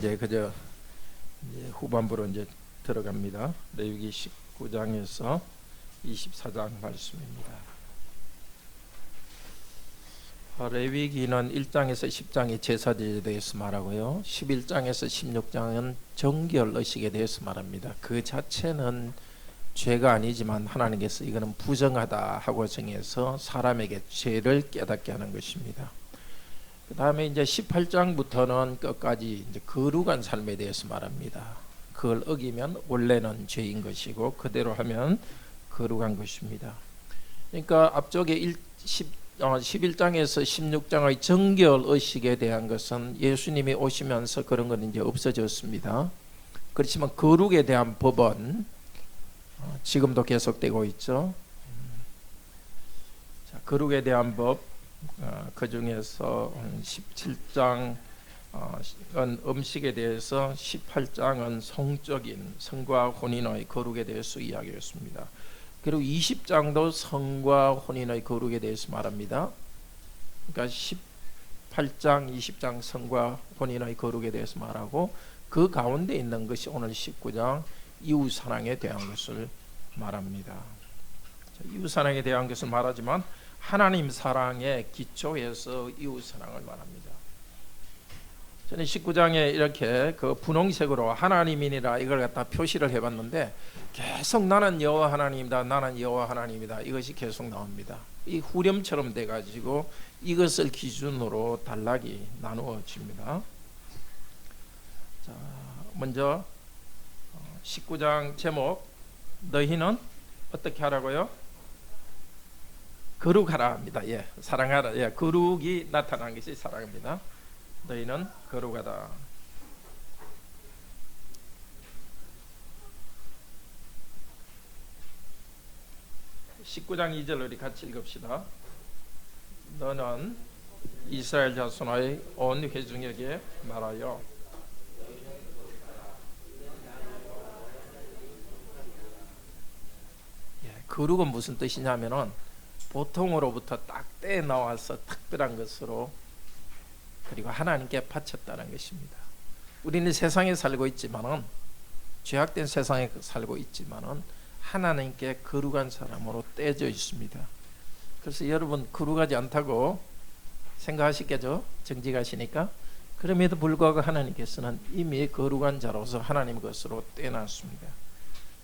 이제 후반부로 이제 들어갑니다. 레위기 19장에서 24장 말씀입니다. 레위기는 1장에서 10장이 제사제에 대해서 말하고요. 11장에서 16장은 정결 의식에 대해서 말합니다. 그 자체는 죄가 아니지만 하나님께서 이거는 부정하다 하고 정해서 사람에게 죄를 깨닫게 하는 것입니다. 그 다음에 이제 18장부터는 끝까지 이제 거룩한 삶에 대해서 말합니다. 그걸 어기면 원래는 죄인 것이고 그대로 하면 거룩한 것입니다. 그러니까 앞쪽에 11장에서 16장의 정결 의식에 대한 것은 예수님이 오시면서 그런 건 이제 없어졌습니다. 그렇지만 거룩에 대한 법은 지금도 계속되고 있죠. 자, 거룩에 대한 법, 그 중에서 17장은 음식에 대해서, 18장은 성적인 성과 혼인의 거룩에 대해서 이야기했습니다. 그리고 20장도 성과 혼인의 거룩에 대해서 말합니다. 그러니까 18장, 20장 성과 혼인의 거룩에 대해서 말하고 그 가운데 있는 것이 오늘 19장 이웃사랑에 대한 것을 말합니다. 이웃사랑에 대한 것을 말하지만 하나님 사랑의 기초에서 이웃사랑을 말합니다. 저는 19장에 이렇게 그 분홍색으로 하나님이니라 이걸 갖다 표시를 해봤는데 계속 나는 여호와 하나님이다, 나는 여호와 하나님이다, 이것이 계속 나옵니다. 이 후렴처럼 돼가지고 이것을 기준으로 단락이 나누어집니다. 자, 먼저 19장 제목, 너희는 어떻게 하라고요? 거룩하라 합니다. 예, 사랑하라. 예, 거룩이 나타난 것이 사랑입니다. 너희는 거룩하다. 19장 2절 우리 같이 읽읍시다. 너는 이스라엘 자손의 온 회중에게 말하여 거룩은 무슨 뜻이냐면은 보통으로부터 딱 떼 나와서 특별한 것으로 그리고 하나님께 바쳤다는 것입니다. 우리는 세상에 살고 있지만은 죄악된 세상에 살고 있지만은 하나님께 거룩한 사람으로 떼져 있습니다. 그래서 여러분 거룩하지 않다고 생각하시겠죠? 정직하시니까. 그럼에도 불구하고 하나님께서는 이미 거룩한 자로서 하나님 것으로 떼놨습니다.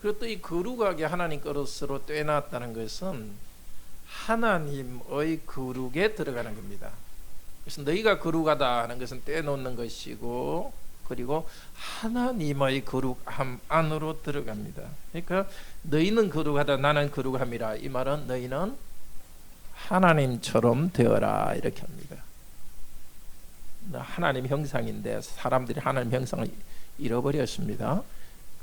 그리고 또 이 거룩하게 하나님 것으로 떼놨다는 것은 하나님의 거룩에 들어가는 겁니다. 그래서 너희가 거룩하다 하는 것은 떼놓는 것이고 그리고 하나님의 거룩함 안으로 들어갑니다. 그러니까 너희는 거룩하다, 나는 거룩함이라, 이 말은 너희는 하나님처럼 되어라 이렇게 합니다. 하나님 형상인데 사람들이 하나님 형상을 잃어버렸습니다.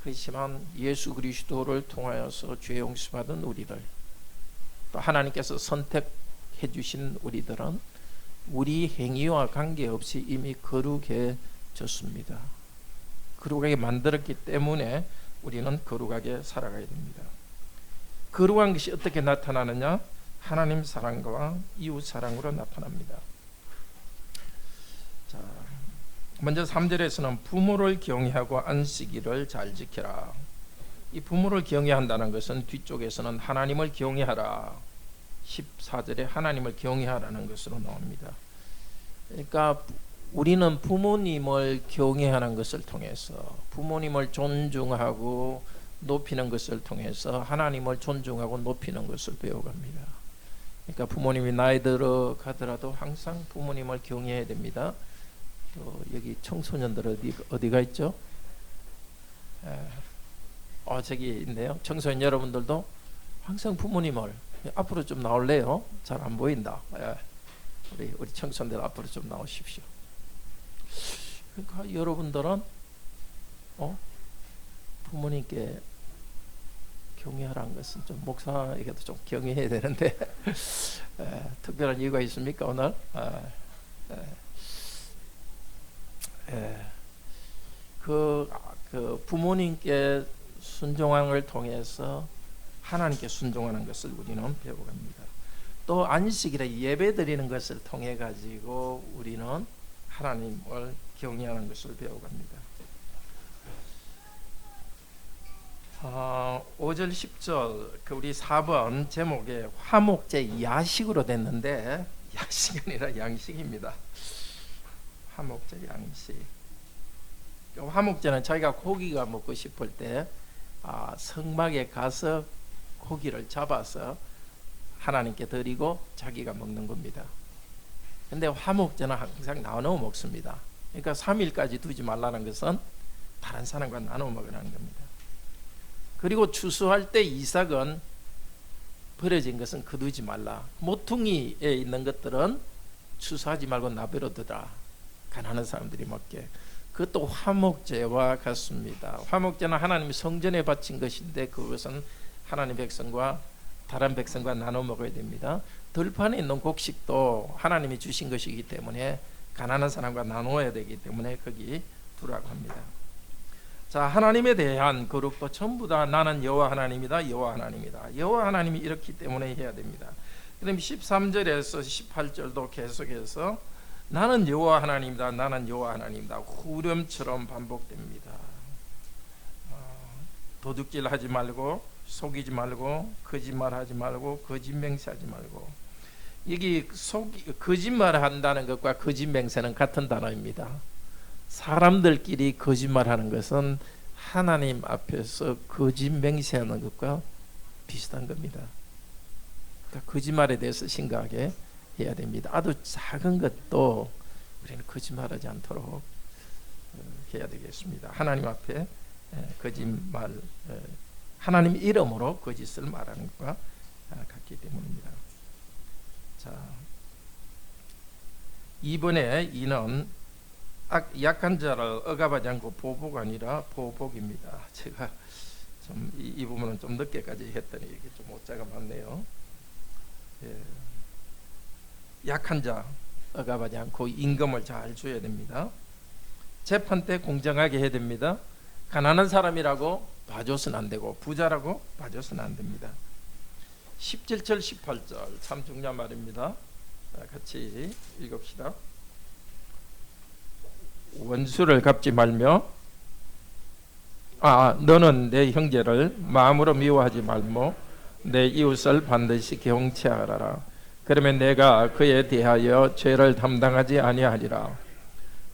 그렇지만 예수 그리스도를 통하여서 죄 용서받은 우리들, 또 하나님께서 선택해 주신 우리들은 우리 행위와 관계없이 이미 거룩해졌습니다. 거룩하게 만들었기 때문에 우리는 거룩하게 살아가야 됩니다. 거룩한 것이 어떻게 나타나느냐? 하나님 사랑과 이웃 사랑으로 나타납니다. 자, 먼저 3절에서는 부모를 경외하고 안식일을 잘 지켜라. 이 부모를 경외한다는 것은 뒤쪽에서는 하나님을 경외하라, 14절에 하나님을 경외하라는 것으로 나옵니다. 그러니까 우리는 부모님을 경외하는 것을 통해서, 부모님을 존중하고 높이는 것을 통해서 하나님을 존중하고 높이는 것을 배워갑니다. 그러니까 부모님이 나이 들어가더라도 항상 부모님을 경외해야 됩니다. 또 여기 청소년들 어디가 있죠? 저기 있네요. 청소년 여러분들도 항상 부모님을, 앞으로 좀 나올래요? 잘 안 보인다. 우리 청소년들 앞으로 좀 나오십시오. 그러니까 여러분들은 부모님께 경외하라는 것은 좀 목사에게도 좀 경외해야 되는데 특별한 이유가 있습니까 오늘? 그 부모님께 순종하는 걸 통해서 하나님께 순종하는 것을 우리는 배워갑니다. 또 안식일에 예배 드리는 것을 통해 가지고 우리는 하나님을 경외하는 것을 배워갑니다. 5절 10절 우리 4번 제목에 화목제 야식으로 됐는데 야식이 아니라 양식입니다. 화목제 양식. 화목제는 자기가 고기가 먹고 싶을 때 성막에 가서 고기를 잡아서 하나님께 드리고 자기가 먹는 겁니다. 근데 화목제는 항상 나눠 먹습니다. 그러니까 3일까지 두지 말라는 것은 다른 사람과 나눠 먹으라는 겁니다. 그리고 추수할 때 이삭은 버려진 것은 거두지 말라. 모퉁이에 있는 것들은 추수하지 말고 나버려두라. 가난한 사람들이 먹게. 그것도 화목제와 같습니다. 화목제는 하나님이 성전에 바친 것인데 그것은 하나님 백성과 다른 백성과 나눠 먹어야 됩니다. 들판에 있는 곡식도 하나님이 주신 것이기 때문에 가난한 사람과 나눠야 되기 때문에 거기 두라고 합니다. 자, 하나님에 대한 거룩도 전부 다 나는 여호와 하나님이다, 여호와 하나님이다. 여호와 하나님이 이렇기 때문에 해야 됩니다. 그럼 13절에서 18절도 계속해서 나는 여호와 하나님이다, 나는 여호와 하나님이다. 후렴처럼 반복됩니다. 도둑질하지 말고, 속이지 말고, 거짓말하지 말고, 거짓 맹세하지 말고. 여기 거짓말한다는 것과 거짓 맹세는 같은 단어입니다. 사람들끼리 거짓말하는 것은 하나님 앞에서 거짓 맹세하는 것과 비슷한 겁니다. 그러니까 거짓말에 대해서 심각하게 해야 됩니다. 아주 작은 것도 우리는 거짓말하지 않도록 해야 되겠습니다. 하나님 앞에 거짓말, 하나님 이름으로 거짓을 말하는 것과 같기 때문입니다. 자, 이번에 이는 약한 자를 억압하지 않고 보복 아니라 보복입니다. 제가 좀 이 부분은 좀 늦게까지 했더니 이게 좀 오차가 많네요. 예. 약한 자 억압하지 않고 임금을 잘 줘야 됩니다. 재판 때 공정하게 해야 됩니다. 가난한 사람이라고 봐줘서는 안 되고 부자라고 봐줘서는 안 됩니다. 17절 18절 참 중요한 말입니다. 같이 읽읍시다. 원수를 갚지 말며 너는 내 형제를 마음으로 미워하지 말며 내 이웃을 반드시 경채하라. 그러면 내가 그에 대하여 죄를 담당하지 아니하리라.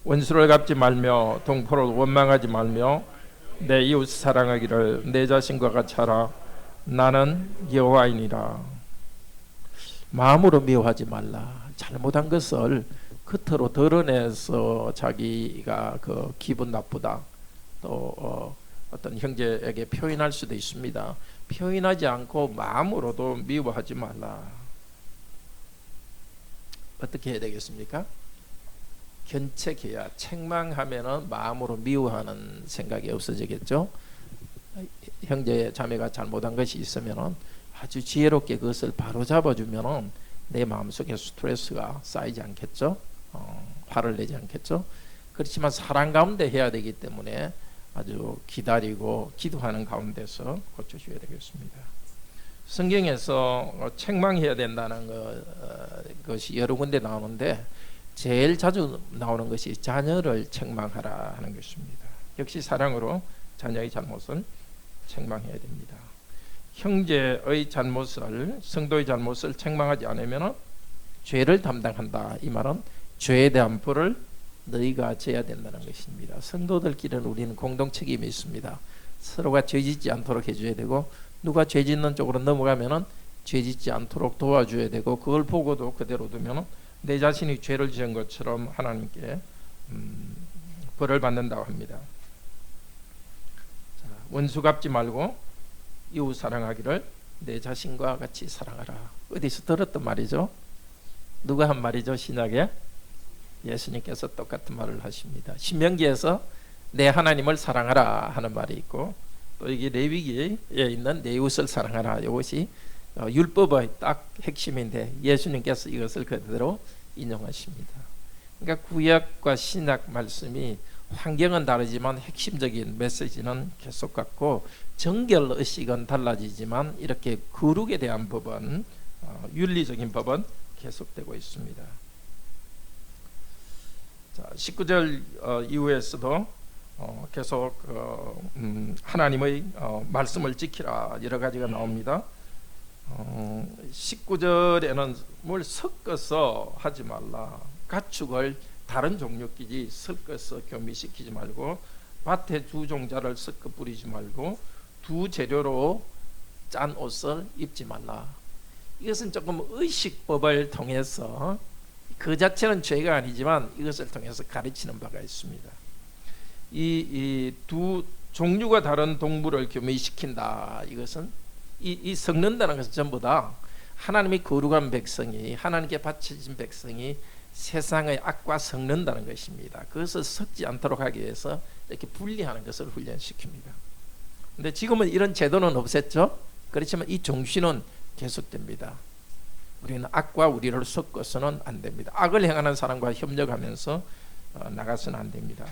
원수를 갚지 말며 동포를 원망하지 말며 내 이웃 사랑하기를 내 자신과 같이 하라. 나는 여호와이니라. 마음으로 미워하지 말라. 잘못한 것을 겉으로 드러내서 자기가 그 기분 나쁘다 또 어떤 형제에게 표현할 수도 있습니다. 표현하지 않고 마음으로도 미워하지 말라. 어떻게 해야 되겠습니까? 견책해야. 책망하면은 마음으로 미워하는 생각이 없어지겠죠. 형제 자매가 잘못한 것이 있으면은 아주 지혜롭게 그것을 바로 잡아주면은 내 마음속에 스트레스가 쌓이지 않겠죠. 화를 내지 않겠죠. 그렇지만 사랑 가운데 해야 되기 때문에 아주 기다리고 기도하는 가운데서 고쳐줘야 되겠습니다. 성경에서 책망해야 된다는 것이 여러 군데 나오는데 제일 자주 나오는 것이 자녀를 책망하라 하는 것입니다. 역시 사랑으로 자녀의 잘못을 책망해야 됩니다. 형제의 잘못을, 성도의 잘못을 책망하지 않으면 죄를 담당한다. 이 말은 죄에 대한 벌을 너희가 져야 된다는 것입니다. 성도들끼리는 우리는 공동 책임이 있습니다. 서로가 죄짓지 않도록 해줘야 되고 누가 죄짓는 쪽으로 넘어가면 죄짓지 않도록 도와줘야 되고 그걸 보고도 그대로 두면 내 자신이 죄를 지은 것처럼 하나님께 벌을 받는다고 합니다. 자, 원수 갚지 말고 이웃 사랑하기를 내 자신과 같이 사랑하라. 어디서 들었던 말이죠? 누가 한 말이죠? 신약에 예수님께서 똑같은 말을 하십니다. 신명기에서 내 하나님을 사랑하라 하는 말이 있고 또 이게 레위기에 있는 내 이웃을 사랑하라. 이것이 율법의 딱 핵심인데 예수님께서 이것을 그대로 인용하십니다. 그러니까 구약과 신약 말씀이 환경은 다르지만 핵심적인 메시지는 계속 같고 정결 의식은 달라지지만 이렇게 거룩에 대한 법은 윤리적인 법은 계속되고 있습니다. 자, 19절 이후에서도 계속 하나님의 말씀을 지키라 여러 가지가 나옵니다. 19절에는 뭘 섞어서 하지 말라. 가축을 다른 종류끼리 섞어서 교미시키지 말고, 밭에 두 종자를 섞어 뿌리지 말고, 두 재료로 짠 옷을 입지 말라. 이것은 조금 의식법을 통해서, 그 자체는 죄가 아니지만 이것을 통해서 가르치는 바가 있습니다. 이 두 종류가 다른 동물을 교미시킨다. 이것은 이 섞는다는 것은 전부 다 하나님이 거룩한 백성이, 하나님께 바쳐진 백성이 세상의 악과 섞는다는 것입니다. 그것을 섞지 않도록 하기 위해서 이렇게 분리하는 것을 훈련시킵니다. 근데 지금은 이런 제도는 없앴죠. 그렇지만 이 정신은 계속됩니다. 우리는 악과 우리를 섞어서는 안 됩니다. 악을 행하는 사람과 협력하면서 나가서는 안 됩니다.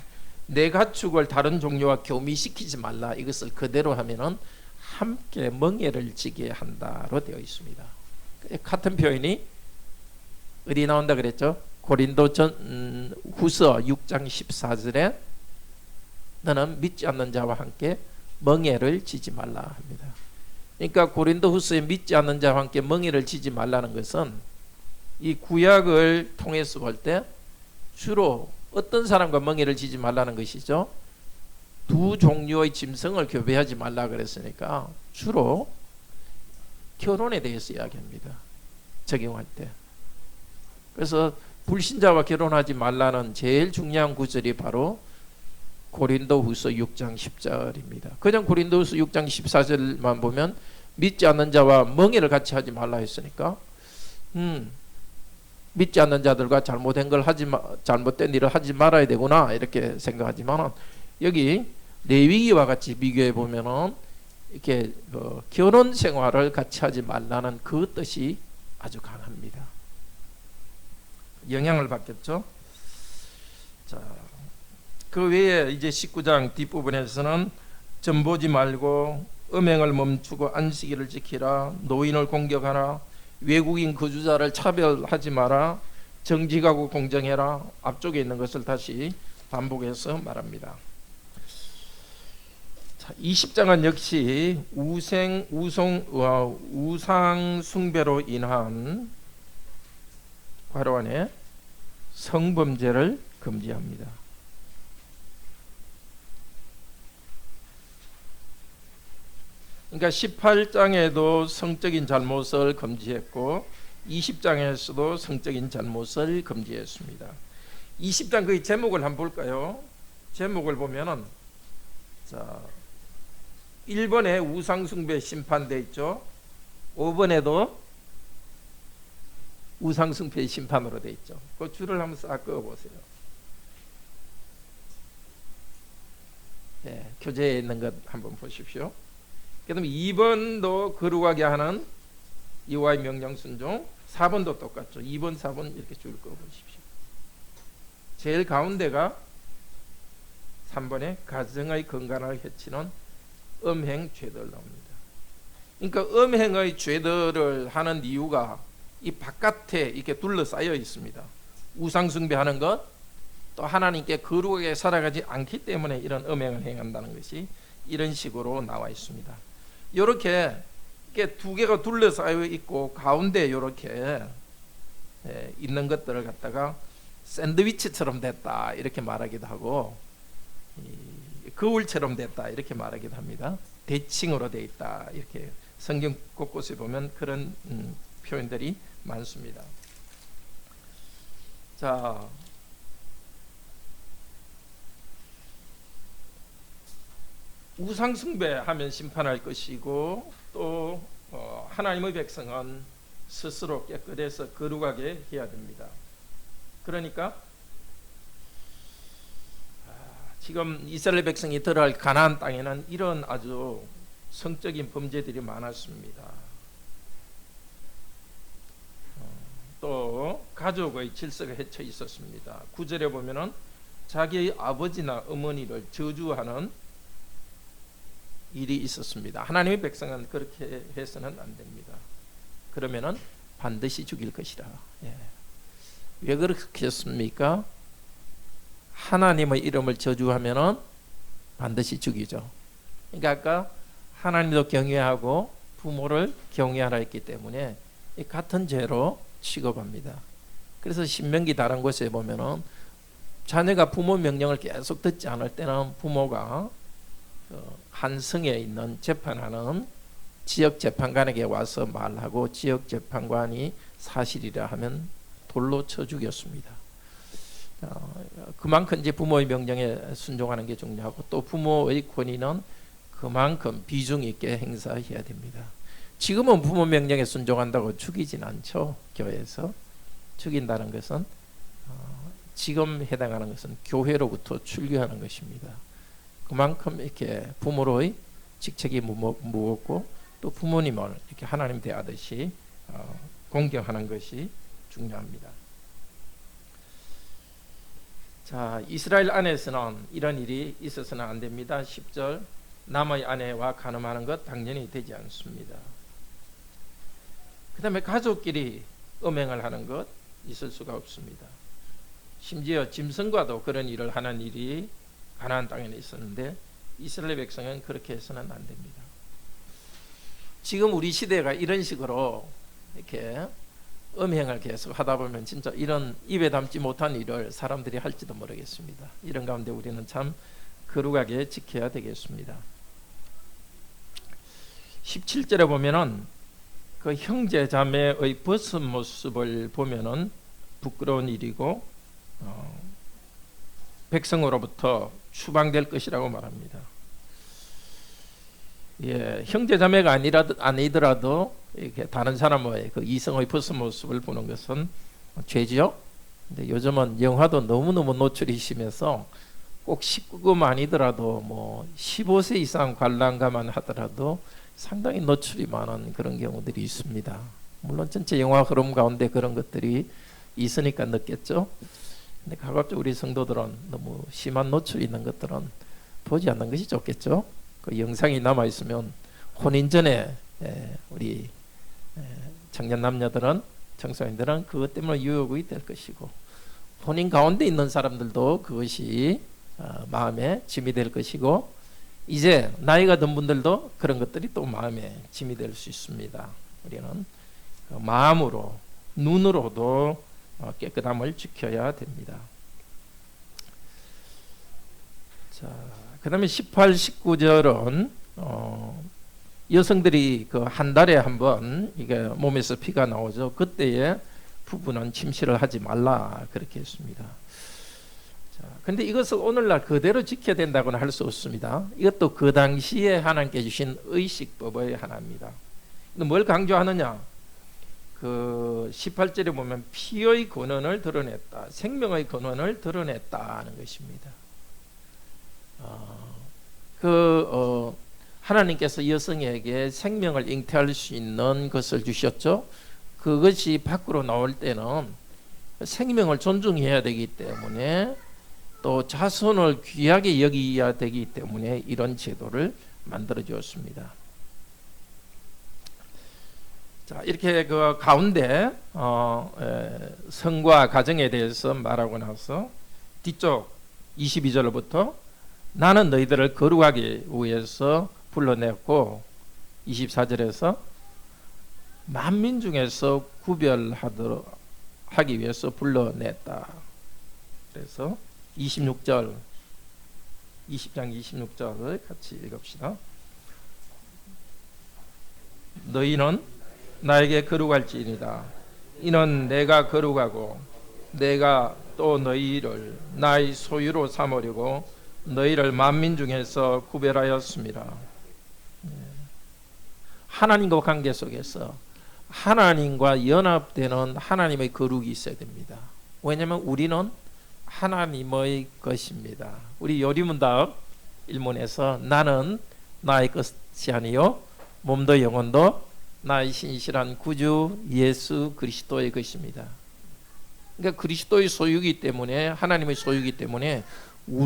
내 가축을 다른 종류와 교미시키지 말라. 이것을 그대로 하면은 함께 멍에를 지게 한다로 되어 있습니다. 같은 표현이 어디 나온다 그랬죠? 고린도전 후서 6장 14절에 너는 믿지 않는 자와 함께 멍에를 지지 말라 합니다. 그러니까 고린도 후서에 믿지 않는 자와 함께 멍에를 지지 말라는 것은 이 구약을 통해서 볼 때 주로 어떤 사람과 멍에를 지지 말라는 것이죠? 두 종류의 짐승을 교배하지 말라 그랬으니까 주로 결혼에 대해서 이야기합니다. 적용할 때. 그래서 불신자와 결혼하지 말라는 제일 중요한 구절이 바로 고린도후서 6장 10절입니다. 그냥 고린도후서 6장 14절만 보면 믿지 않는 자와 멍에를 같이 하지 말라 했으니까 믿지 않는 자들과 잘못된 일을 하지 말아야 되구나 이렇게 생각하지만, 여기 레위기와 같이 비교해 보면은 이렇게 결혼 생활을 같이 하지 말라는 그 뜻이 아주 강합니다. 영향을 받겠죠. 자, 그 외에 이제 19장 뒷부분에서는 점보지 말고 음행을 멈추고 안식일을 지키라, 노인을 공격하라, 외국인 거주자를 차별하지 마라, 정직하고 공정해라. 앞쪽에 있는 것을 다시 반복해서 말합니다. 자, 20장은 역시 우상 숭배로 인한 괄호 안에 성범죄를 금지합니다. 그러니까 18장에도 성적인 잘못을 금지했고 20장에서도 성적인 잘못을 금지했습니다. 20장 그 제목을 한번 볼까요? 제목을 보면은, 자, 1번에 우상숭배 심판되어 있죠. 5번에도 우상숭배 심판으로 되어 있죠. 그 줄을 한번 싹 그어보세요. 네, 교재에 있는 것 한번 보십시오. 그 다음에 2번도 거룩하게 하는 여호와의 명령 순종, 4번도 똑같죠. 2번, 4번 이렇게 줄 그어보십시오. 제일 가운데가 3번에 가정의 건강을 해치는 음행 죄들 나옵니다. 그러니까 음행의 죄들을 하는 이유가 이 바깥에 이렇게 둘러싸여 있습니다. 우상숭배하는 것, 또 하나님께 거룩하게 살아가지 않기 때문에 이런 음행을 행한다는 것이 이런 식으로 나와 있습니다. 이렇게 두 개가 둘러싸여 있고 가운데 이렇게 있는 것들을 갖다가 샌드위치처럼 됐다 이렇게 말하기도 하고, 거울처럼 됐다 이렇게 말하기도 합니다. 대칭으로 되어 있다 이렇게 성경 곳곳에 보면 그런 표현들이 많습니다. 자, 우상숭배하면 심판할 것이고, 또 하나님의 백성은 스스로 깨끗해서 거룩하게 해야 됩니다. 그러니까 지금 이스라엘 백성이 들어갈 가나안 땅에는 이런 아주 성적인 범죄들이 많았습니다. 또 가족의 질서가 해쳐 있었습니다. 9절에 보면은 자기의 아버지나 어머니를 저주하는 일이 있었습니다. 하나님의 백성은 그렇게 해서는 안 됩니다. 그러면은 반드시 죽일 것이라. 왜 그렇게 했습니까? 하나님의 이름을 저주하면은 반드시 죽이죠. 그러니까 아까 하나님도 경외하고 부모를 경외하라 했기 때문에 같은 죄로 취급합니다. 그래서 신명기 다른 곳에 보면은 자녀가 부모 명령을 계속 듣지 않을 때는 부모가 한 성에 있는 재판하는 지역 재판관에게 와서 말하고 지역 재판관이 사실이라 하면 돌로 쳐 죽였습니다. 그만큼 이제 부모의 명령에 순종하는 게 중요하고 또 부모의 권위는 그만큼 비중 있게 행사해야 됩니다. 지금은 부모 명령에 순종한다고 죽이진 않죠. 교회에서 죽인다는 것은 지금 해당하는 것은 교회로부터 출교하는 것입니다. 그만큼 이렇게 부모로의 직책이 무겁고 또 부모님을 이렇게 하나님 대하듯이 공경하는 것이 중요합니다. 자, 이스라엘 안에서는 이런 일이 있어서는 안 됩니다. 10절 남의 아내와 간음하는 것 당연히 되지 않습니다. 그 다음에 가족끼리 음행을 하는 것 있을 수가 없습니다. 심지어 짐승과도 그런 일을 하는 일이 가나안 땅에 있었는데 이스라엘 백성은 그렇게 해서는 안 됩니다. 지금 우리 시대가 이런 식으로 이렇게 음행을 계속 하다 보면 진짜 이런 입에 담지 못한 일을 사람들이 할지도 모르겠습니다. 이런 가운데 우리는 참 거룩하게 지켜야 되겠습니다. 17절에 보면은 그 형제 자매의 벗은 모습을 보면은 부끄러운 일이고 백성으로부터 추방될 것이라고 말합니다. 예, 형제 자매가 아니더라도 이렇게 다른 사람의 그 이성의 벗은 모습을 보는 것은 죄죠. 근데 요즘은 영화도 너무너무 노출이 심해서 꼭 19금 아니더라도 뭐 15세 이상 관람가만 하더라도 상당히 노출이 많은 그런 경우들이 있습니다. 물론 전체 영화 흐름 가운데 그런 것들이 있으니까 늦겠죠. 근데 가급적 우리 성도들은 너무 심한 노출이 있는 것들은 보지 않는 것이 좋겠죠. 그 영상이 남아 있으면 혼인 전에 우리 청년 남녀들은 청소년들은 그것 때문에 유혹이 될 것이고 혼인 가운데 있는 사람들도 그것이 마음에 짐이 될 것이고 이제 나이가 든 분들도 그런 것들이 또 마음에 짐이 될 수 있습니다. 우리는 마음으로 눈으로도 깨끗함을 지켜야 됩니다. 자, 그 다음에 18, 19절은 여성들이 그 한 달에 한 번 이게 몸에서 피가 나오죠. 그때에 부부는 침실을 하지 말라 그렇게 했습니다. 자, 근데 이것을 오늘날 그대로 지켜야 된다고는 할 수 없습니다. 이것도 그 당시에 하나님께 주신 의식법의 하나입니다. 근데 뭘 강조하느냐? 그 18절에 보면 피의 근원을 드러냈다, 생명의 근원을 드러냈다는 것입니다. 하나님께서 여성에게 생명을 잉태할 수 있는 것을 주셨죠. 그것이 밖으로 나올 때는 생명을 존중해야 되기 때문에 또 자손을 귀하게 여기야 되기 때문에 이런 제도를 만들어 주었습니다. 자, 이렇게 그 가운데 성과 가정에 대해서 말하고 나서 뒤쪽 22절부터 나는 너희들을 거룩하기 위해서 불러냈고 24절에서 만민 중에서 구별하도록 하기 위해서 불러냈다. 그래서 26절 20장 26절을 같이 읽읍시다. 너희는 나에게 거룩할지니라. 이는 내가 거룩하고 내가 또 너희를 나의 소유로 삼으려고 너희를 만민 중에서 구별하였습니다. 하나님과 관계 속에서 하나님과 연합되는 하나님의 거룩이 있어야 됩니다. 왜냐하면 우리는 하나님의 것입니다. 우리 요리문답 1문에서 나는 나의 것이 아니요 몸도 영혼도 나의 신실한 구주 예수 그리스도의 것입니다. 그러니까 그리스도의 소유이기 때문에 하나님의 소유이기 때문에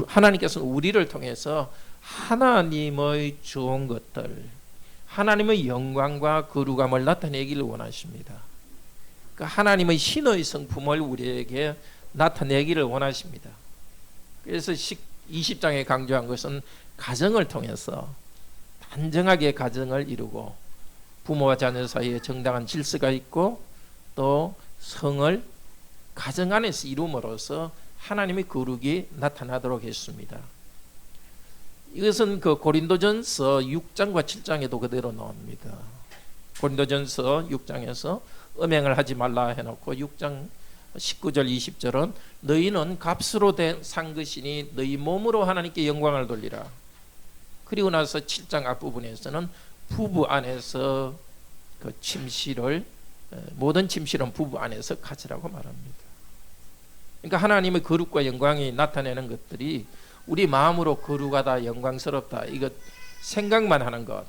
하나님께서는 우리를 통해서 하나님의 좋은 것들, 하나님의 영광과 거룩함을 나타내기를 원하십니다. 그 하나님의 신의 성품을 우리에게 나타내기를 원하십니다. 그래서 20장에 강조한 것은 가정을 통해서 단정하게 가정을 이루고 부모와 자녀 사이에 정당한 질서가 있고 또 성을 가정 안에서 이룸으로써 하나님의 거룩이 나타나도록 했습니다. 이것은 그 고린도전서 6장과 7장에도 그대로 나옵니다. 고린도전서 6장에서 음행을 하지 말라 해놓고 6장 19절 20절은 너희는 값으로 산 것이니 너희 몸으로 하나님께 영광을 돌리라. 그리고 나서 7장 앞부분에서는 부부 안에서 그 침실을 모든 침실은 부부 안에서 가지라고 말합니다. 그러니까 하나님의 거룩과 영광이 나타내는 것들이 우리 마음으로 거룩하다, 영광스럽다, 이거 생각만 하는 것,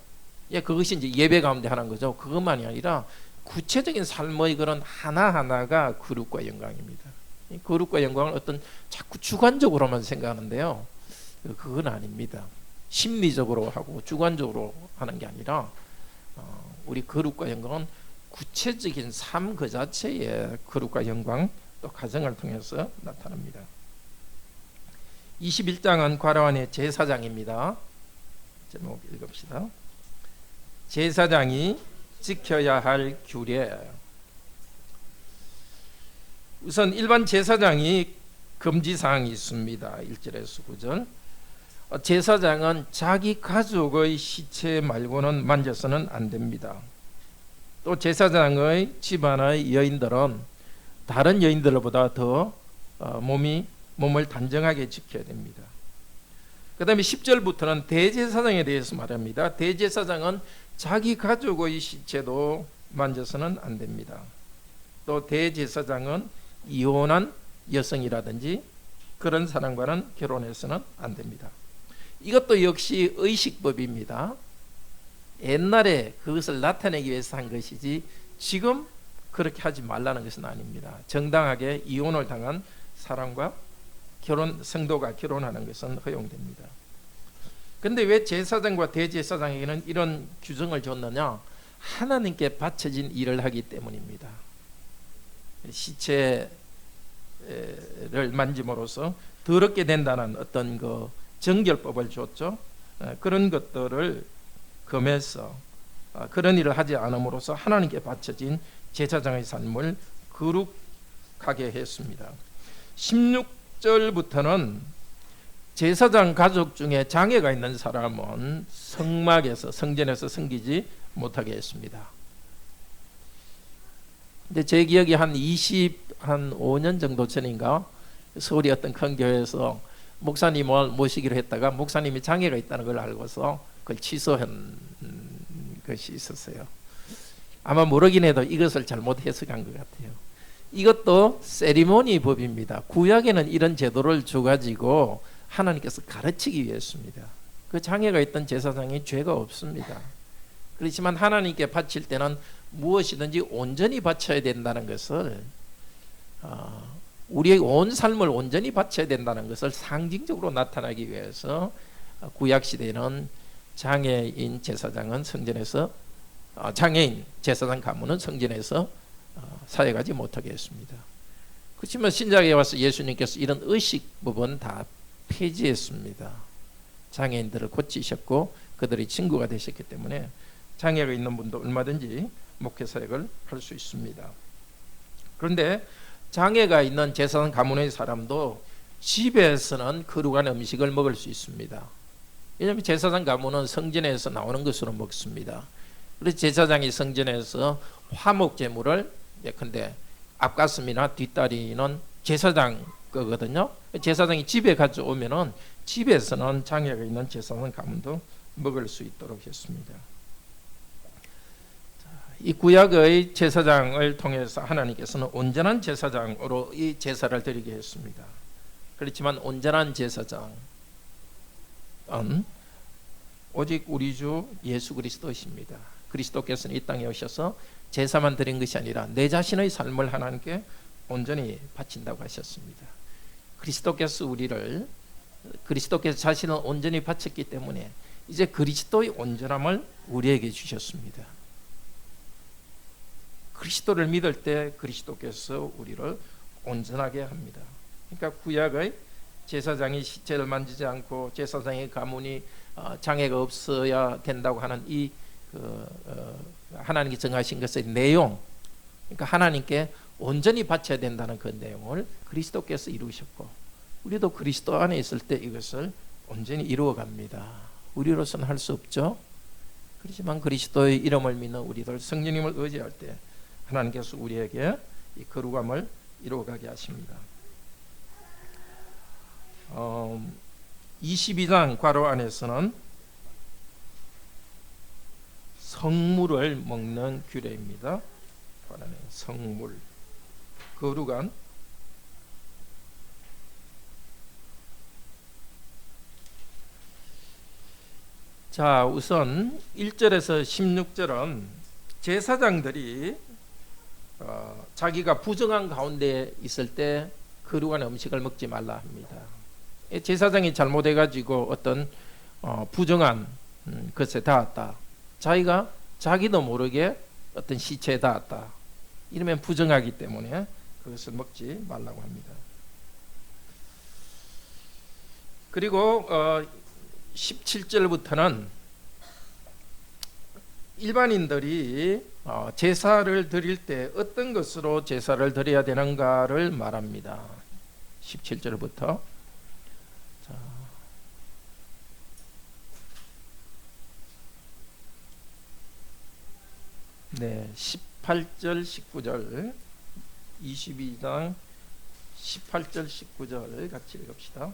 그것이 이제 예배 가운데 하는 거죠. 그것만이 아니라 구체적인 삶의 그런 하나하나가 거룩과 영광입니다. 거룩과 영광을 어떤 자꾸 주관적으로만 생각하는데요, 그건 아닙니다. 심리적으로 하고 주관적으로 하는 게 아니라 우리 거룩과 영광은 구체적인 삶 그 자체의 거룩과 영광, 또 가정을 통해서 나타납니다. 21장은 과로안의 제사장입니다. 제목 읽읍시다. 제사장이 지켜야 할 규례. 우선 일반 제사장이 금지사항이 있습니다. 1절에서 9절. 제사장은 자기 가족의 시체 말고는 만져서는 안 됩니다. 또 제사장의 집안의 여인들은 다른 여인들보다 더 몸을 단정하게 지켜야 됩니다. 그 다음에 10절부터는 대제사장에 대해서 말합니다. 대제사장은 자기 가족의 시체도 만져서는 안 됩니다. 또 대제사장은 이혼한 여성이라든지 그런 사람과는 결혼해서는 안 됩니다. 이것도 역시 의식법입니다. 옛날에 그것을 나타내기 위해서 한 것이지 지금 그렇게 하지 말라는 것은 아닙니다. 정당하게 이혼을 당한 사람과 성도가 결혼하는 것은 허용됩니다. 그런데 왜 제사장과 대제사장에게는 이런 규정을 줬느냐? 하나님께 바쳐진 일을 하기 때문입니다. 시체를 만짐으로써 더럽게 된다는 어떤 그 정결법을 줬죠. 그런 것들을 금해서 그런 일을 하지 않음으로써 하나님께 바쳐진 제사장의 삶을 거룩하게 했습니다. 16절부터는 제사장 가족 중에 장애가 있는 사람은 성전에서 섬기지 못하게 했습니다. 근데 제 기억이 한 5년 정도 전인가 서울의 어떤 큰 교회에서 목사님을 모시기로 했다가 목사님이 장애가 있다는 걸 알고서 그걸 취소한 것이 있었어요. 아마 모르긴 해도 이것을 잘못 해석한 것 같아요. 이것도 세리머니 법입니다. 구약에는 이런 제도를 줘가지고 하나님께서 가르치기 위해서입니다. 그 장애가 있던 제사장이 죄가 없습니다. 그렇지만 하나님께 바칠 때는 무엇이든지 온전히 바쳐야 된다는 것을, 우리의 온 삶을 온전히 바쳐야 된다는 것을 상징적으로 나타나기 위해서 구약시대에는 장애인 제사장은 성전에서, 장애인 제사장 가문은 성전에서 사역하지 못하게 했습니다. 그렇지만 신약에 와서 예수님께서 이런 의식법은 다 폐지했습니다. 장애인들을 고치셨고 그들의 친구가 되셨기 때문에 장애가 있는 분도 얼마든지 목회 사역을 할 수 있습니다. 그런데 장애가 있는 제사장 가문의 사람도 집에서는 거룩한 음식을 먹을 수 있습니다. 왜냐하면 제사장 가문은 성전에서 나오는 것으로 먹습니다. 그래서 제사장이 성전에서 화목 제물을, 예컨대 앞가슴이나 뒷다리는 제사장 거거든요. 제사장이 집에 가져오면은 집에서는 장애가 있는 제사장 가문도 먹을 수 있도록 했습니다. 이 구약의 제사장을 통해서 하나님께서는 온전한 제사장으로 이 제사를 드리게 했습니다. 그렇지만 온전한 제사장은 오직 우리 주 예수 그리스도이십니다. 그리스도께서는 이 땅에 오셔서 제사만 드린 것이 아니라 내 자신의 삶을 하나님께 온전히 바친다고 하셨습니다. 그리스도께서 자신을 온전히 바쳤기 때문에 이제 그리스도의 온전함을 우리에게 주셨습니다. 그리스도를 믿을 때 그리스도께서 우리를 온전하게 합니다. 그러니까 구약의 제사장이 시체를 만지지 않고 제사장의 가문이 장애가 없어야 된다고 하는 이 하나님께 정하신 것의 내용, 그러니까 하나님께 온전히 바쳐야 된다는 그 내용을 그리스도께서 이루셨고, 우리도 그리스도 안에 있을 때 이것을 온전히 이루어갑니다. 우리로서는 할 수 없죠. 그렇지만 그리스도의 이름을 믿는 우리들, 성령님을 의지할 때 하나님께서 우리에게 이 거룩함을 이루어가게 하십니다. 22장 괄호 안에서는 성물을 먹는 규례입니다. 성물, 거룩한. 자, 우선 1절에서 16절은 제사장들이 자기가 부정한 가운데 있을 때 거룩한 음식을 먹지 말라 합니다. 제사장이 잘못해가지고 어떤 부정한 것에 닿았다, 자기도 모르게 어떤 시체에 닿았다, 이러면 부정하기 때문에 그것을 먹지 말라고 합니다. 그리고 17절부터는 일반인들이 제사를 드릴 때 어떤 것으로 제사를 드려야 되는가를 말합니다. 17절부터. 자, 네, 18절 19절, 22장 18절 19절 같이 읽읍시다.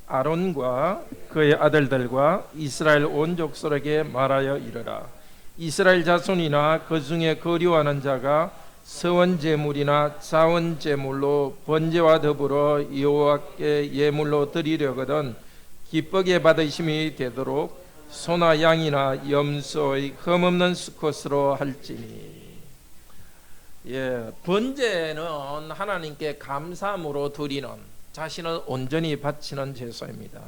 아론과 그의 아들들과 이스라엘 온 족속에게 말하여 이르라. 이스라엘 자손이나 그 중에 거류하는 자가 서원 제물이나 자원 제물로 번제와 더불어 여호와께 예물로 드리려거든 기쁘게 받으심이 되도록 소나 양이나 염소의 흠없는 수컷으로 할지니. 번제는 하나님께 감사함으로 드리는, 자신을 온전히 바치는 제사입니다.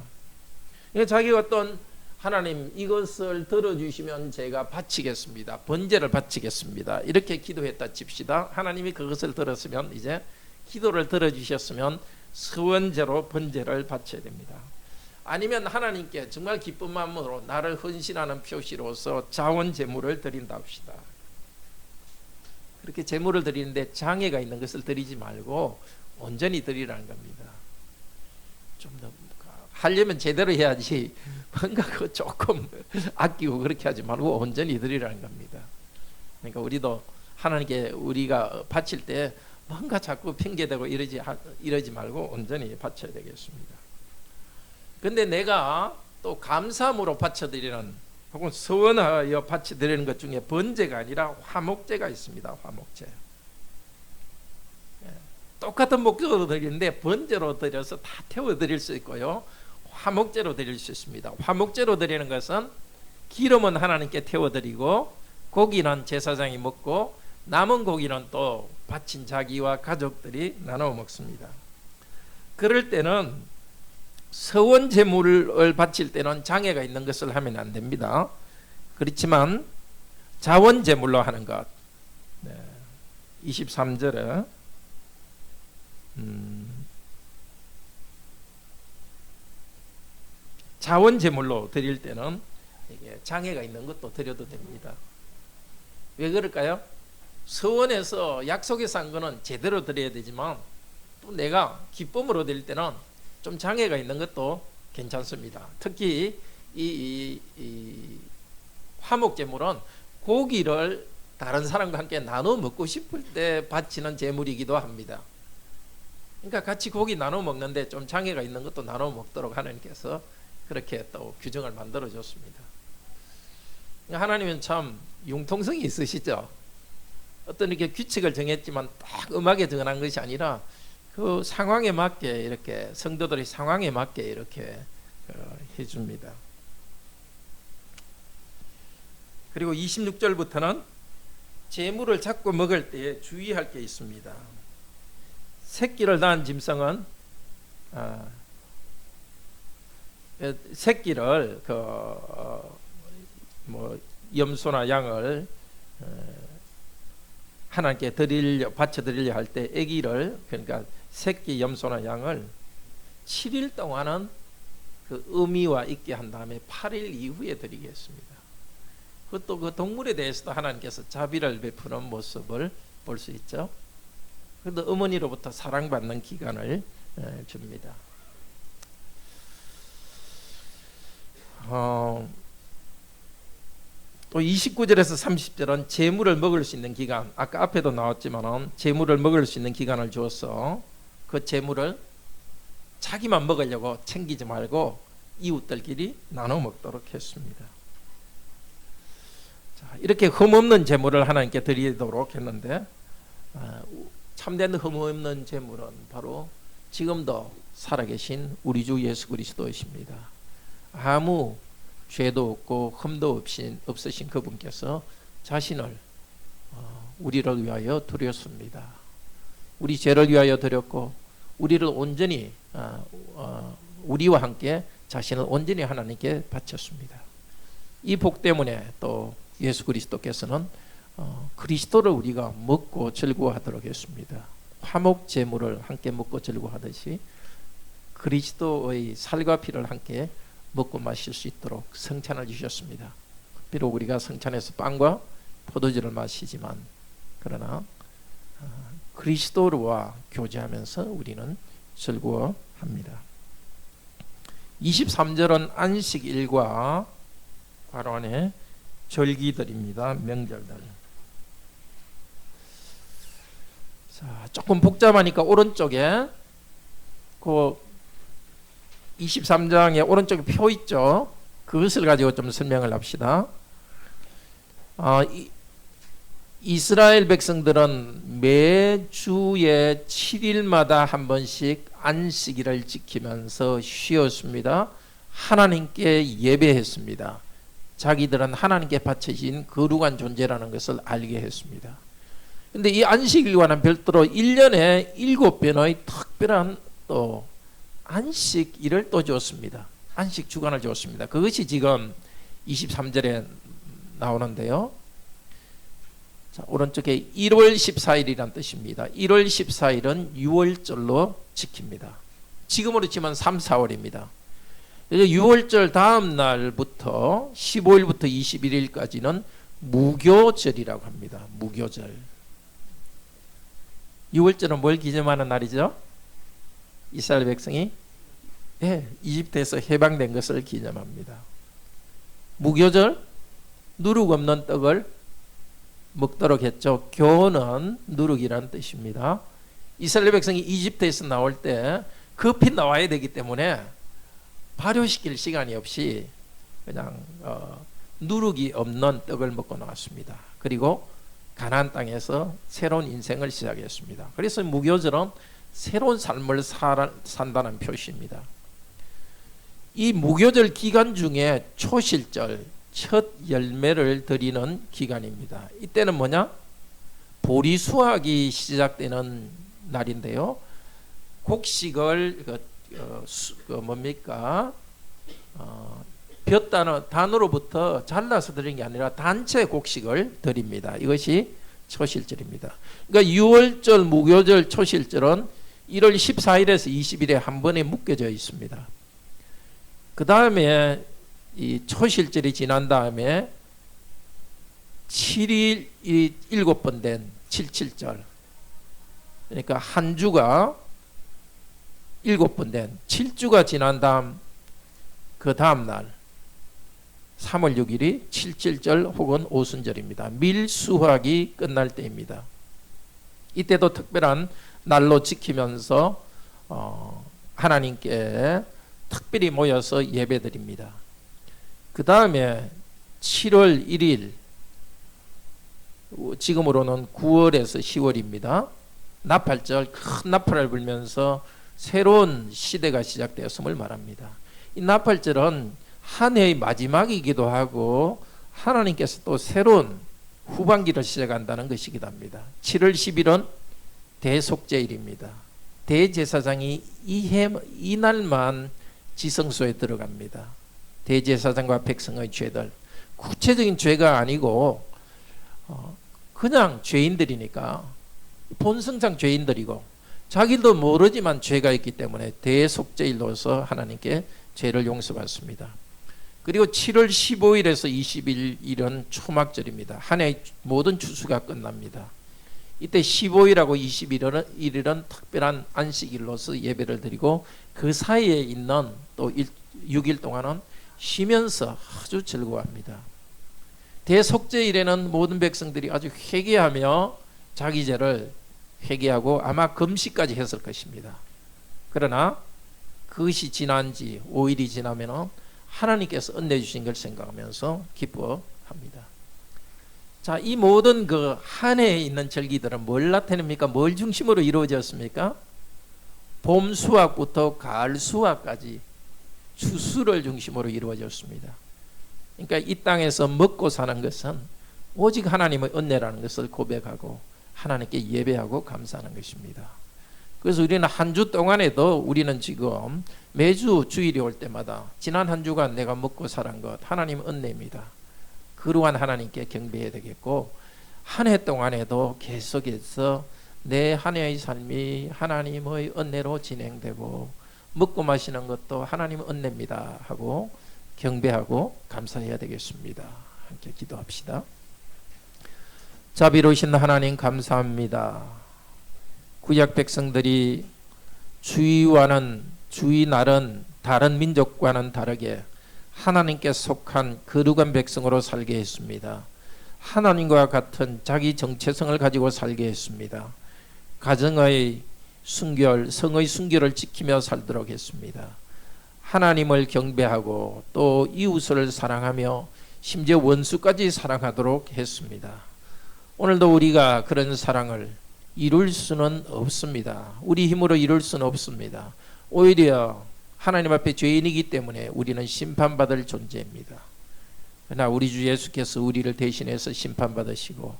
자기가 어떤 하나님 이것을 들어주시면 제가 바치겠습니다, 번제를 바치겠습니다, 이렇게 기도했다 칩시다. 하나님이 그것을 들었으면, 이제 기도를 들어주셨으면 서원제로 번제를 바쳐야 됩니다. 아니면 하나님께 정말 기쁜 마음으로 나를 헌신하는 표시로서 자원 제물을 드린다 합시다. 그렇게 제물을 드리는데 장애가 있는 것을 드리지 말고 온전히 드리라는 겁니다. 좀 더 하려면 제대로 해야지, 뭔가 그 조금 아끼고 그렇게 하지 말고 온전히 드리라는 겁니다. 그러니까 우리도 하나님께 우리가 바칠 때 뭔가 자꾸 핑계대고 이러지 말고 온전히 바쳐야 되겠습니다. 근데 내가 또 감사함으로 바쳐드리는 혹은 서원하여 바쳐드리는 것 중에 번제가 아니라 화목제가 있습니다. 화목제. 똑같은 목적으로 드리는데 번제로 드려서 다 태워드릴 수 있고요, 화목제로 드릴 수 있습니다. 화목제로 드리는 것은 기름은 하나님께 태워드리고 고기는 제사장이 먹고 남은 고기는 또 바친 자기와 가족들이 나눠 먹습니다. 그럴 때는 서원 제물을 바칠 때는 장애가 있는 것을 하면 안 됩니다. 그렇지만 자원 제물로 하는 것, 23절에 자원 제물로 드릴 때는 이게 장애가 있는 것도 드려도 됩니다. 왜 그럴까요? 서원에서 약속에서 한 거는 제대로 드려야 되지만 또 내가 기쁨으로 드릴 때는 좀 장애가 있는 것도 괜찮습니다. 특히 이 화목 제물은 고기를 다른 사람과 함께 나눠 먹고 싶을 때 바치는 제물이기도 합니다. 그러니까 같이 고기 나눠 먹는데 좀 장애가 있는 것도 나눠 먹도록 하나님께서 그렇게 또 규정을 만들어 줬습니다. 하나님은 참 융통성이 있으시죠. 어떤 이렇게 규칙을 정했지만 딱 음악에 정한 것이 아니라 그 상황에 맞게, 이렇게 성도들의 상황에 맞게 이렇게 해줍니다. 그리고 26절부터는 제물을 잡고 먹을 때 주의할 게 있습니다. 새끼를 낳은 짐승은 새끼를 염소나 양을 하나님께 바쳐 드리려 할 때 아기를, 그러니까 새끼 염소나 양을 7일 동안은 그 의미와 있게 한 다음에 8일 이후에 드리겠습니다. 그것도 그 동물에 대해서도 하나님께서 자비를 베푸는 모습을 볼 수 있죠. 그래도 어머니로부터 사랑받는 기간을 줍니다. 또 29절에서 30절은 제물을 먹을 수 있는 기간, 아까 앞에도 나왔지만 제물을 먹을 수 있는 기간을 주어서 그 제물을 자기만 먹으려고 챙기지 말고 이웃들끼리 나눠 먹도록 했습니다. 자, 이렇게 흠없는 제물을 하나님께 드리도록 했는데 참된 흠없는 제물은 바로 지금도 살아계신 우리 주 예수 그리스도이십니다. 아무 죄도 없고 흠도 없으신 그분께서 자신을 우리를 위하여 드렸습니다. 우리 죄를 위하여 드렸고 우리를 온전히 우리와 함께 자신을 온전히 하나님께 바쳤습니다. 이 복 때문에 또 예수 그리스도께서는 그리스도를 우리가 먹고 즐거워하도록 했습니다. 화목 제물을 함께 먹고 즐거워하듯이 그리스도의 살과 피를 함께 먹고 마실 수 있도록 성찬을 주셨습니다. 비록 우리가 성찬에서 빵과 포도주를 마시지만 그러나 그리스도와 교제하면서 우리는 즐거워합니다. 23절은 안식일과 괄호 안에 절기들입니다. 명절들. 자, 조금 복잡하니까 오른쪽에 그 23장에 오른쪽에 표 있죠. 그것을 가지고 좀 설명을 합시다. 이스라엘 백성들은 매주의 7일마다 한 번씩 안식일을 지키면서 쉬었습니다. 하나님께 예배했습니다. 자기들은 하나님께 바쳐진 거룩한 존재라는 것을 알게 했습니다. 그런데 이 안식일과는 별도로 1년에 7번의 특별한 또 안식일을 또 주었습니다. 안식 주간을 주었습니다. 그것이 지금 23절에 나오는데요. 자, 오른쪽에 1월 14일이란 뜻입니다. 1월 14일은 6월절로 지킵니다. 지금으로 치면 3, 4월입니다. 6월절 다음 날부터 15일부터 21일까지는 무교절이라고 합니다. 무교절. 6월절은 뭘 기념하는 날이죠? 이스라엘 백성이 이집트에서 해방된 것을 기념합니다. 무교절, 누룩 없는 떡을 먹도록 했죠. 교는 누룩이라는 뜻입니다. 이스라엘 백성이 이집트에서 나올 때 급히 나와야 되기 때문에 발효시킬 시간이 없이 그냥 누룩이 없는 떡을 먹고 나왔습니다. 그리고 가나안 땅에서 새로운 인생을 시작했습니다. 그래서 무교절은 새로운 삶을 산다는 표시입니다. 이 무교절 기간 중에 초실절, 첫 열매를 드리는 기간입니다. 이때는 뭐냐? 보리 수확이 시작되는 날인데요. 곡식을 몇 단으로부터 잘라서 드리는 게 아니라 단체 곡식을 드립니다. 이것이 초실절입니다. 그러니까 6월절, 무교절, 초실절은 1월 14일에서 20일에 한 번에 묶여져 있습니다. 그 다음에 이 초실절이 지난 다음에 7일 7번 된 77절, 그러니까 한 주가 7번 된 7주가 지난 다음 그 다음 날 3월 6일이 77절 혹은 오순절입니다. 밀수확이 끝날 때입니다. 이때도 특별한 날로 지키면서 하나님께 특별히 모여서 예배드립니다. 그 다음에 7월 1일, 지금으로는 9월에서 10월입니다. 나팔절, 큰 나팔을 불면서 새로운 시대가 시작되었음을 말합니다. 이 나팔절은 한 해의 마지막이기도 하고 하나님께서 또 새로운 후반기를 시작한다는 것이기도 합니다. 7월 10일은 대속죄일입니다. 대제사장이 이날만 지성소에 들어갑니다. 대제사장과 백성의 죄들, 구체적인 죄가 아니고 그냥 죄인들이니까 본성상 죄인들이고 자기도 모르지만 죄가 있기 때문에 대속죄일로서 하나님께 죄를 용서받습니다. 그리고 7월 15일에서 20일은 초막절입니다. 한 해의 모든 추수가 끝납니다. 이때 15일하고 21일은 특별한 안식일로서 예배를 드리고 그 사이에 있는 또 6일 동안은 쉬면서 아주 즐거워합니다. 대속죄일에는 모든 백성들이 아주 회개하며 자기 죄를 회개하고 아마 금식까지 했을 것입니다. 그러나 그것이 지난 지 5일이 지나면 하나님께서 은혜 주신 걸 생각하면서 기뻐합니다. 자, 이 모든 그 한 해에 있는 절기들은 뭘 나타냅니까? 뭘 중심으로 이루어졌습니까? 봄 수확부터 가을 수확까지 추수를 중심으로 이루어졌습니다. 그러니까 이 땅에서 먹고 사는 것은 오직 하나님의 은혜라는 것을 고백하고 하나님께 예배하고 감사하는 것입니다. 그래서 우리는 한 주 동안에도 우리는 지금 매주 주일이 올 때마다 지난 한 주간 내가 먹고 살은 것 하나님 은혜입니다. 그러한 하나님께 경배해야 되겠고, 한 해 동안에도 계속해서 내 한 해의 삶이 하나님의 은혜로 진행되고 먹고 마시는 것도 하나님 은혜입니다 하고 경배하고 감사해야 되겠습니다. 함께 기도합시다. 자비로우신 하나님 감사합니다. 구약 백성들이 주의날은 다른 민족과는 다르게 하나님께 속한 거룩한 백성으로 살게 했습니다. 하나님과 같은 자기 정체성을 가지고 살게 했습니다. 가정의 순결, 성의 순결을 지키며 살도록 했습니다. 하나님을 경배하고 또 이웃을 사랑하며 심지어 원수까지 사랑하도록 했습니다. 오늘도 우리가 그런 사랑을 이룰 수는 없습니다. 우리 힘으로 이룰 수는 없습니다. 오히려 하나님 앞에 죄인이기 때문에 우리는 심판받을 존재입니다. 그러나 우리 주 예수께서 우리를 대신해서 심판받으시고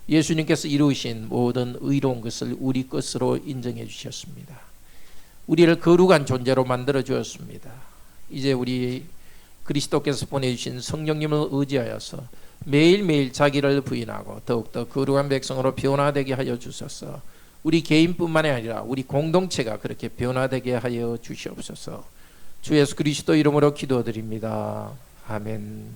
예수님께서 이루신 모든 의로운 것을 우리 것으로 인정해 주셨습니다. 우리를 거룩한 존재로 만들어 주었습니다. 이제 우리 그리스도께서 보내주신 성령님을 의지하여서 매일매일 자기를 부인하고 더욱더 거룩한 백성으로 변화되게 하여 주소서. 우리 개인뿐만이 아니라 우리 공동체가 그렇게 변화되게 하여 주시옵소서. 주 예수 그리스도 이름으로 기도드립니다. 아멘.